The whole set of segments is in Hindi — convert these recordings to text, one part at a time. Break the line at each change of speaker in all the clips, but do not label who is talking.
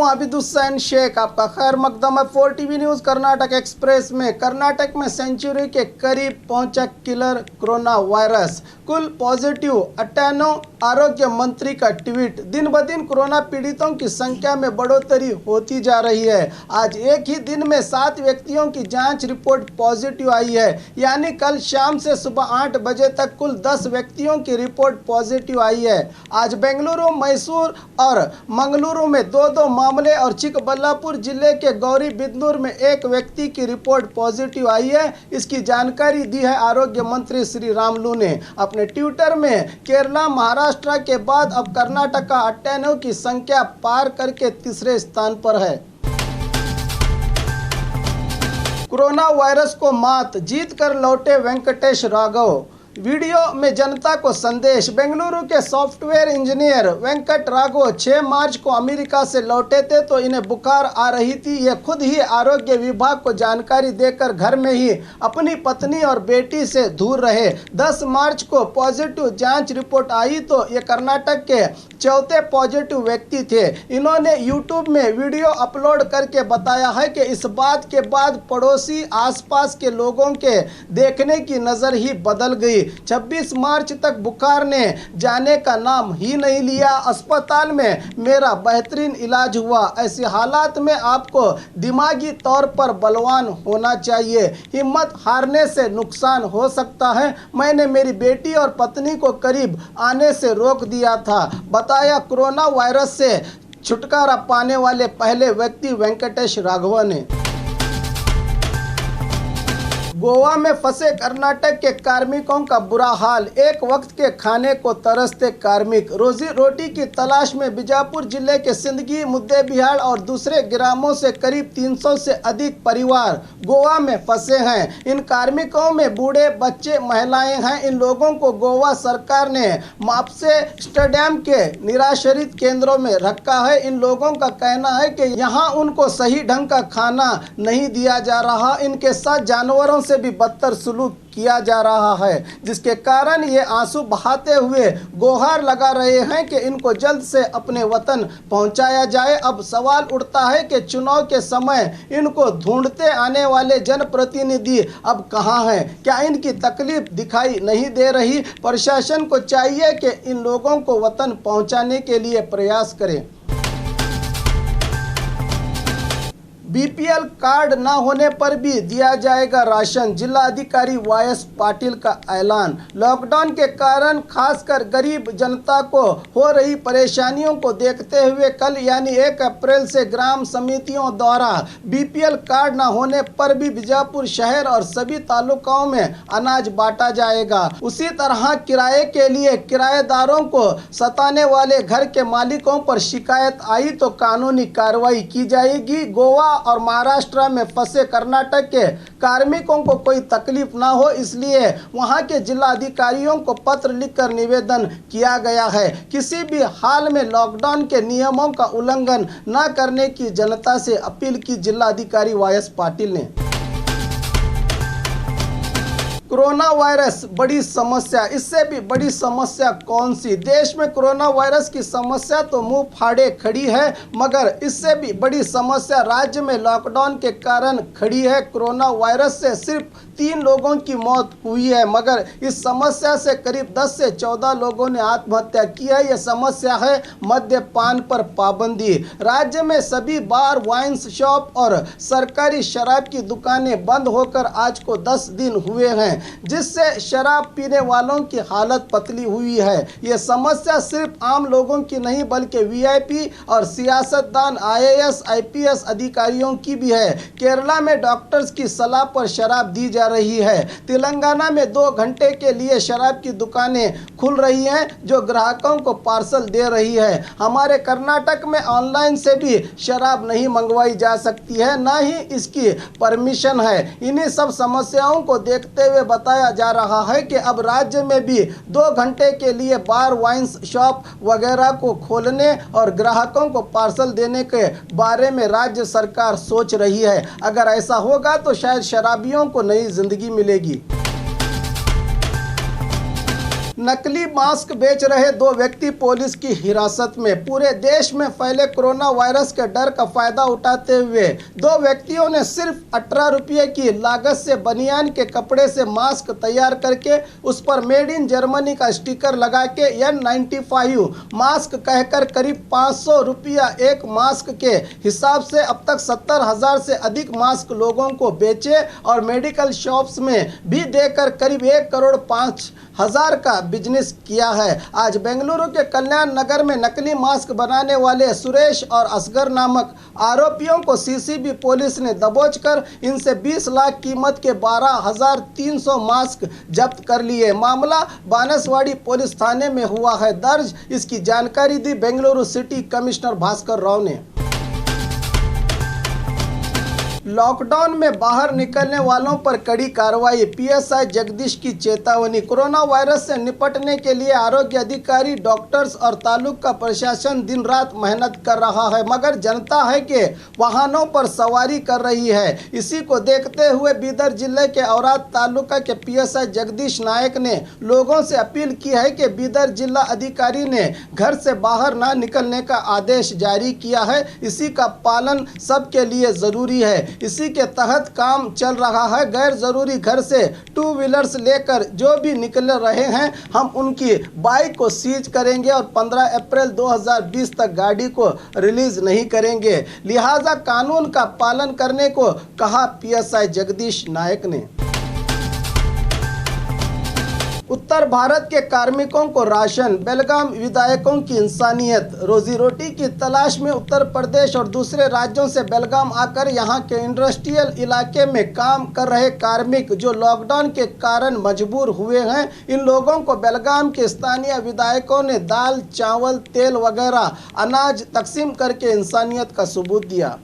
आबिद हुसैन शेख, आपका खैर मकदम है 4 TV न्यूज़ कर्नाटक एक्सप्रेस में। कर्नाटक में सेंचुरी के करीब पहुंचा किलर कोरोना वायरस, कुल पॉजिटिव 98। आरोग्य मंत्री का ट्वीट। दिन ब दिन कोरोना पीड़ितों की संख्या में बढ़ोतरी होती जा रही है। आज एक ही दिन में 7 व्यक्तियों की जांच रिपोर्ट पॉजिटिव आई है, यानी कल शाम से सुबह 8 बजे तक कुल 10 व्यक्तियों की रिपोर्ट पॉजिटिव आई है। आज बेंगलुरु, मैसूर और मंगलुरु में 2-2 मामले और चिकबल्लापुर जिले के गौरीबिदनूर में 1 व्यक्ति की रिपोर्ट पॉजिटिव आई है। इसकी जानकारी दी है आरोग्य मंत्री श्री रामुलु ने अपने ट्विटर में। केरला, महाराष्ट्र के बाद अब कर्नाटक का 98 की संख्या पार करके तीसरे स्थान पर है। कोरोना वायरस को मात जीत कर लौटे वेंकटेश राघव। वीडियो में जनता को संदेश। बेंगलुरु के सॉफ्टवेयर इंजीनियर वेंकट राघव 6 मार्च को अमेरिका से लौटे थे तो इन्हें बुखार आ रही थी। ये खुद ही आरोग्य विभाग को जानकारी देकर घर में ही अपनी पत्नी और बेटी से दूर रहे। 10 मार्च को पॉजिटिव जांच रिपोर्ट आई तो ये कर्नाटक के चौथे पॉजिटिव व्यक्ति थे। इन्होंने यूट्यूब में वीडियो अपलोड करके बताया है कि इस बात के बाद पड़ोसी, आसपास के लोगों के देखने की नज़र ही बदल गई। 26 मार्च तक बुखार ने जाने का नाम ही नहीं लिया। अस्पताल में मेरा बेहतरीन इलाज हुआ। ऐसे हालात में आपको दिमागी तौर पर बलवान होना चाहिए। हिम्मत हारने से नुकसान हो सकता है। मैंने मेरी बेटी और पत्नी को करीब आने से रोक दिया था, बताया कोरोना वायरस से छुटकारा पाने वाले पहले व्यक्ति वेंकटेश राघव ने। गोवा में फंसे कर्नाटक के कार्मिकों का बुरा हाल। एक वक्त के खाने को तरसते कार्मिक रोजी रोटी की तलाश में बीजापुर जिले के सिंदगी, मुद्देबिहाड़ और दूसरे ग्रामों से करीब 300 से अधिक परिवार गोवा में फंसे हैं। इन कार्मिकों में बूढ़े, बच्चे, महिलाएं हैं। इन लोगों को गोवा सरकार ने मापसे स्टेडियम के निराश्रित केंद्रों में रखा है। इन लोगों का कहना है कि यहाँ उनको सही ढंग का खाना नहीं दिया जा रहा। इनके साथ जानवरों से भी बदतर सुलूक किया जा रहा है, जिसके कारण ये आंसू बहाते हुए गुहार लगा रहे हैं कि इनको जल्द से अपने वतन पहुंचाया जाए। अब सवाल उठता है कि चुनाव के समय इनको ढूंढते आने वाले जनप्रतिनिधि अब कहां हैं? क्या इनकी तकलीफ दिखाई नहीं दे रही? प्रशासन को चाहिए कि इन लोगों को वतन पहुंचाने के लिए प्रयास करें। BPL कार्ड न होने पर भी दिया जाएगा राशन, जिला अधिकारी YS पाटिल का ऐलान। लॉकडाउन के कारण खासकर गरीब जनता को हो रही परेशानियों को देखते हुए कल यानी 1 अप्रैल से ग्राम समितियों द्वारा BPL कार्ड न होने पर भी बीजापुर शहर और सभी तालुकाओं में अनाज बांटा जाएगा। उसी तरह किराए के लिए किराएदारों को सताने वाले घर के मालिकों पर शिकायत आई तो कानूनी कार्रवाई की जाएगी। गोवा और महाराष्ट्र में फंसे कर्नाटक के कार्मिकों को कोई तकलीफ ना हो, इसलिए वहां के जिला अधिकारियों को पत्र लिखकर निवेदन किया गया है। किसी भी हाल में लॉकडाउन के नियमों का उल्लंघन न करने की जनता से अपील की जिला अधिकारी YS पाटिल ने। कोरोना वायरस बड़ी समस्या, इससे भी बड़ी समस्या कौन सी? देश में कोरोना वायरस की समस्या तो मुंह फाड़े खड़ी है, मगर इससे भी बड़ी समस्या राज्य में लॉकडाउन के कारण खड़ी है। कोरोना वायरस से सिर्फ 3 लोगों की मौत हुई है, मगर इस समस्या से करीब 10 से 14 लोगों ने आत्महत्या की है। यह समस्या है मद्यपान पर पाबंदी। राज्य में सभी बार, वाइन्स शॉप और सरकारी शराब की दुकानें बंद होकर आज को 10 दिन हुए हैं, जिससे शराब पीने वालों की हालत पतली हुई है। यह समस्या सिर्फ आम लोगों की नहीं बल्कि VIP और सियासतदान, IAS, IPS अधिकारियों की भी है। केरला में डॉक्टर्स की सलाह पर शराब दी जा रही है। तेलंगाना में 2 घंटे के लिए शराब की दुकानें खुल रही हैं जो ग्राहकों को पार्सल दे रही है। हमारे कर्नाटक में ऑनलाइन से भी शराब नहीं मंगवाई जा सकती है, ना ही इसकी परमिशन है। इन्हीं सब समस्याओं को देखते हुए बताया जा रहा है कि अब राज्य में भी 2 घंटे के लिए बार, वाइन्स शॉप वगैरह को खोलने और ग्राहकों को पार्सल देने के बारे में राज्य सरकार सोच रही है। अगर ऐसा होगा तो शायद शराबियों को नई जिंदगी मिलेगी। नकली मास्क बेच रहे 2 व्यक्ति पुलिस की हिरासत में। पूरे देश में फैले कोरोना वायरस के डर का फायदा उठाते हुए 2 व्यक्तियों ने सिर्फ 18 रुपये की लागत से बनियान के कपड़े से मास्क तैयार करके उस पर मेड इन जर्मनी का स्टिकर लगा के N95 मास्क कहकर करीब 500 रुपया एक मास्क के हिसाब से अब तक 70,000 से अधिक मास्क लोगों को बेचे और मेडिकल शॉप्स में भी देकर करीब 1,05,00,000 का बिजनेस किया है। आज बेंगलुरु के कल्याण नगर में नकली मास्क बनाने वाले सुरेश और असगर नामक आरोपियों को सीसीबी पुलिस ने दबोच कर इनसे 20 लाख कीमत के 12,300 मास्क जब्त कर लिए। मामला बानसवाड़ी पुलिस थाने में हुआ है दर्ज। इसकी जानकारी दी बेंगलुरु सिटी कमिश्नर भास्कर राव ने। लॉकडाउन में बाहर निकलने वालों पर कड़ी कार्रवाई, पीएसआई जगदीश की चेतावनी। कोरोना वायरस से निपटने के लिए आरोग्य अधिकारी, डॉक्टर्स और तालुका प्रशासन दिन रात मेहनत कर रहा है, मगर जनता है कि वाहनों पर सवारी कर रही है। इसी को देखते हुए बीदर जिले के औराद तालुका के पीएसआई जगदीश नायक ने लोगों से अपील की है कि बीदर जिला अधिकारी ने घर से बाहर ना निकलने का आदेश जारी किया है। इसी का पालन सबके लिए जरूरी है। इसी के तहत काम चल रहा है। गैर जरूरी घर से 2 व्हीलर्स लेकर जो भी निकल रहे हैं, हम उनकी बाइक को सीज करेंगे और 15 अप्रैल 2020 तक गाड़ी को रिलीज नहीं करेंगे। लिहाजा कानून का पालन करने को कहा पीएसआई जगदीश नायक ने। उत्तर भारत के कार्मिकों को राशन, बेलगाम विधायकों की इंसानियत। रोजी रोटी की तलाश में उत्तर प्रदेश और दूसरे राज्यों से बेलगाम आकर यहां के इंडस्ट्रियल इलाके में काम कर रहे कार्मिक जो लॉकडाउन के कारण मजबूर हुए हैं, इन लोगों को बेलगाम के स्थानीय विधायकों ने दाल, चावल, तेल वगैरह अनाज तकसीम करके इंसानियत का सबूत दिया।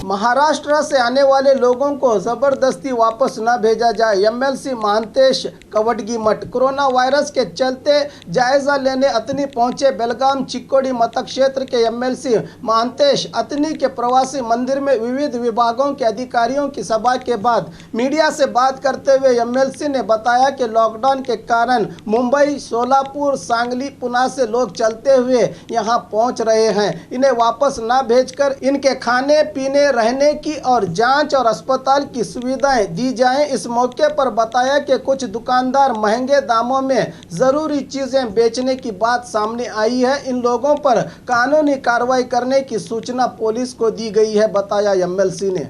महाराष्ट्र से आने वाले लोगों को जबरदस्ती वापस न भेजा जाए, एमएलसी महांतेश कवडगीमठ। कोरोना वायरस के चलते जायजा लेने अतनी पहुंचे बेलगाम चिक्कोडी मतक क्षेत्र के एमएलसी महांतेश अतनी के प्रवासी मंदिर में विविध विभागों के अधिकारियों की सभा के बाद मीडिया से बात करते हुए एमएलसी ने बताया कि लॉकडाउन के कारण मुंबई, सोलापुर, सांगली, पुणे से लोग चलते हुए यहां पहुंच रहे हैं। इन्हें वापस न भेजकर इनके खाने पीने, रहने की और जांच और अस्पताल की सुविधाएं दी जाएं। इस मौके पर बताया कि कुछ दुकानदार महंगे दामों में जरूरी चीजें बेचने की बात सामने आई है। इन लोगों पर कानूनी कार्रवाई करने की सूचना पुलिस को दी गई है, बताया एमएलसी ने।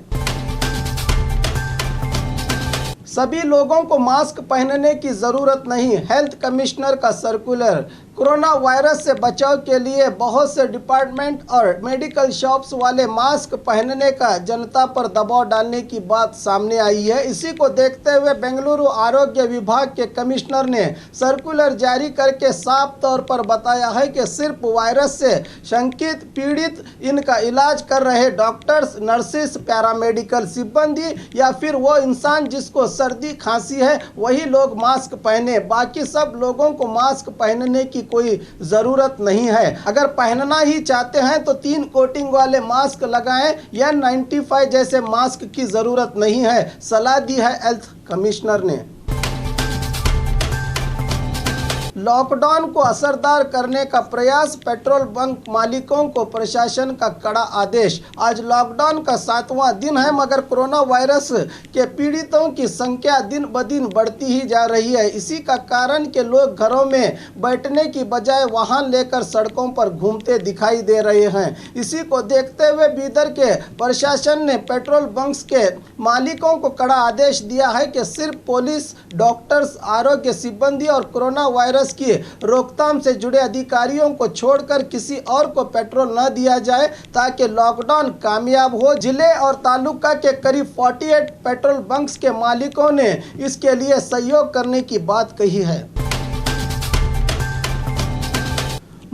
सभी लोगों को मास्क पहनने की जरूरत नहीं, हेल्थ कमिश्नर का सर्कुलर। कोरोना वायरस से बचाव के लिए बहुत से डिपार्टमेंट और मेडिकल शॉप्स वाले मास्क पहनने का जनता पर दबाव डालने की बात सामने आई है। इसी को देखते हुए बेंगलुरु आरोग्य विभाग के कमिश्नर ने सर्कुलर जारी करके साफ तौर पर बताया है कि सिर्फ वायरस से शंकित पीड़ित, इनका इलाज कर रहे डॉक्टर्स, नर्सिस, पैरामेडिकल सिब्बंदी या फिर वो इंसान जिसको सर्दी खांसी है वही लोग मास्क पहने। बाकी सब लोगों को मास्क पहनने की कोई जरूरत नहीं है। अगर पहनना ही चाहते हैं तो 3 कोटिंग वाले मास्क लगाएं। N95 जैसे मास्क की जरूरत नहीं है, सलाह दी है हेल्थ कमिश्नर ने। लॉकडाउन को असरदार करने का प्रयास, पेट्रोल पंप मालिकों को प्रशासन का कड़ा आदेश। आज लॉकडाउन का 7वां दिन है, मगर कोरोना वायरस के पीड़ितों की संख्या दिन ब दिन बढ़ती ही जा रही है। इसी का कारण कि लोग घरों में बैठने की बजाय वाहन लेकर सड़कों पर घूमते दिखाई दे रहे हैं। इसी को देखते हुए बीदर के प्रशासन ने पेट्रोल पंप्स के मालिकों को कड़ा आदेश दिया है कि सिर्फ पुलिस, डॉक्टर्स, आरोग्य सिब्बंदी और कोरोना वायरस की रोकथाम से जुड़े अधिकारियों को छोड़कर किसी और को पेट्रोल न दिया जाए ताकि लॉकडाउन कामयाब हो। जिले और तालुका के करीब 48 पेट्रोल पंप्स के मालिकों ने इसके लिए सहयोग करने की बात कही है।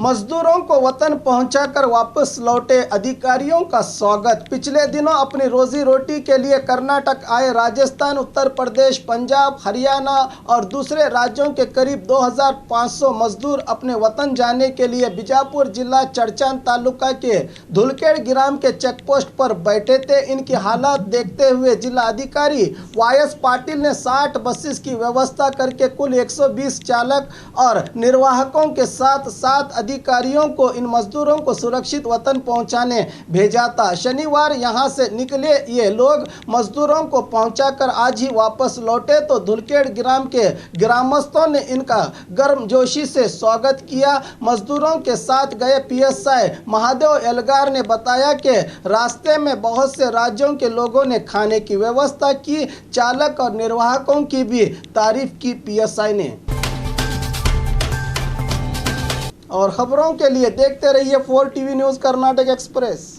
मजदूरों को वतन पहुंचाकर वापस लौटे अधिकारियों का स्वागत। पिछले दिनों अपनी रोजी रोटी के लिए कर्नाटक आए राजस्थान, उत्तर प्रदेश, पंजाब, हरियाणा और दूसरे राज्यों के करीब 2500 मजदूर अपने वतन जाने के लिए बीजापुर जिला चड़चान तालुका के धुलकेड़ ग्राम के चेकपोस्ट पर बैठे थे। इनकी हालात देखते हुए जिला अधिकारी वायस पाटिल ने 60 बसेस की व्यवस्था करके कुल 120 चालक और निर्वाहकों के साथ 7 अधिकारियों को इन मजदूरों को सुरक्षित वतन पहुंचाने भेजा था। शनिवार यहां से निकले ये लोग मजदूरों को पहुंचाकर आज ही वापस लौटे तो धुलकेड़ ग्राम के ग्रामस्थों ने इनका गर्मजोशी से स्वागत किया। मजदूरों के साथ गए पीएसआई महादेव एलगार ने बताया कि रास्ते में बहुत से राज्यों के लोगों ने खाने की व्यवस्था की। चालक और निर्वाहकों की भी तारीफ की पीएसआई ने। और खबरों के लिए देखते रहिए 4 टीवी न्यूज़ कर्नाटक एक्सप्रेस।